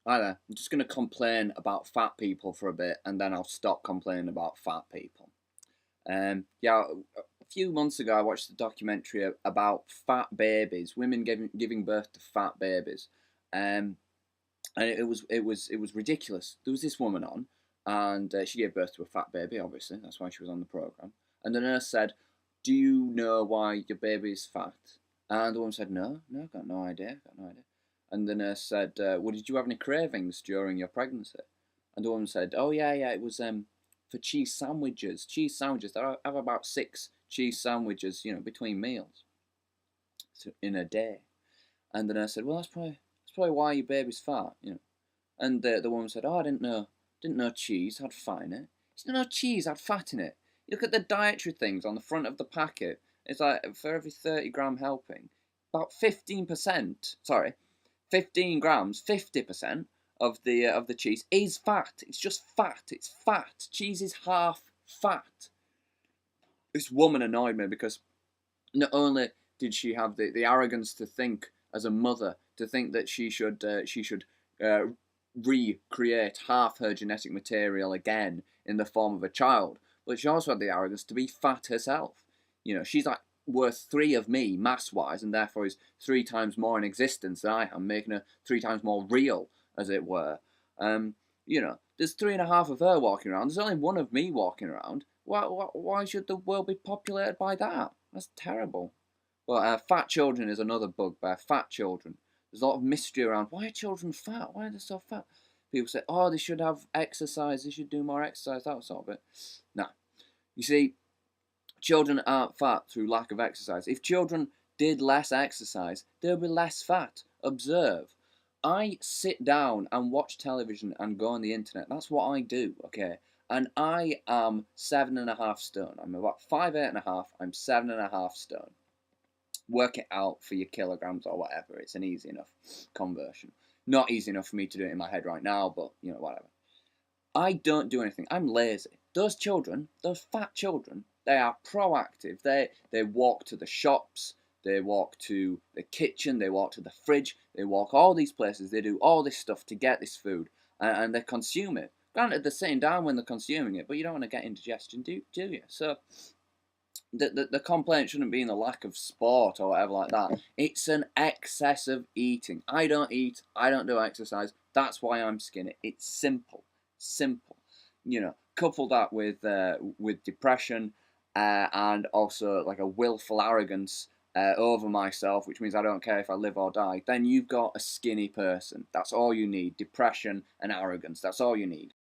Hi there. I'm just going to complain about fat people for a bit, and then I'll stop complaining about fat people. Yeah, a few months ago, I watched a documentary about fat babies, women giving birth to fat babies, um, and it was ridiculous. There was this woman on, and she gave birth to a fat baby. Obviously, that's why she was on the program. And the nurse said, "Do you know why your baby is fat?" And the woman said, "No, I've got no idea. Got no idea." And the nurse said, "Well, did you have any cravings during your pregnancy?" And the woman said, "Oh yeah, it was for cheese sandwiches. Cheese sandwiches. I have about 6 cheese sandwiches, between meals in a day." And the nurse said, "Well, that's probably why your baby's fat." And the woman said, "Oh, I didn't know cheese had fat in it. Didn't know cheese had fat in it. You look at the dietary things on the front of the packet. It's like for every 30-gram helping, about 15%. Sorry, 15 grams, 50% of the cheese is fat. It's just fat. It's fat. Cheese is half fat." This woman annoyed me because not only did she have the arrogance to think as a mother to think that she should uh, recreate half her genetic material again in the form of a child, but she also had the arrogance to be fat herself. She's like worth three of me mass wise, and therefore is 3 times more in existence than I am, making her 3 times more real, as it were. There's three and a half of her walking around. There's only one of me walking around. Why should the world be populated by that? That's terrible. But fat children is another bugbear. Fat children. There's a lot of mystery around why are children fat? Why are they so fat? People say, oh, they should have exercise. They should do more exercise. That sort of it. No. You see, children aren't fat through lack of exercise. If children did less exercise, they'll be less fat. Observe. I sit down and watch television and go on the internet. That's what I do, okay? And I am 7.5 stone. I'm about 5'8.5". I'm 7.5 stone. Work it out for your kilograms or whatever. It's an easy enough conversion. Not easy enough for me to do it in my head right now, but whatever. I don't do anything. I'm lazy. Those children, those fat children, they are proactive. They walk to the shops, they walk to the kitchen, they walk to the fridge, they walk all these places, they do all this stuff to get this food, and they consume it. Granted, they're sitting down when they're consuming it, but you don't want to get indigestion, do you? So the complaint shouldn't be in the lack of sport or whatever like that. It's an excess of eating. I don't eat. I don't do exercise. That's why I'm skinny. It's simple, simple. Couple that with depression, and also like a willful arrogance over myself, which means I don't care if I live or die. Then you've got a skinny person. That's all you need. Depression and arrogance. That's all you need.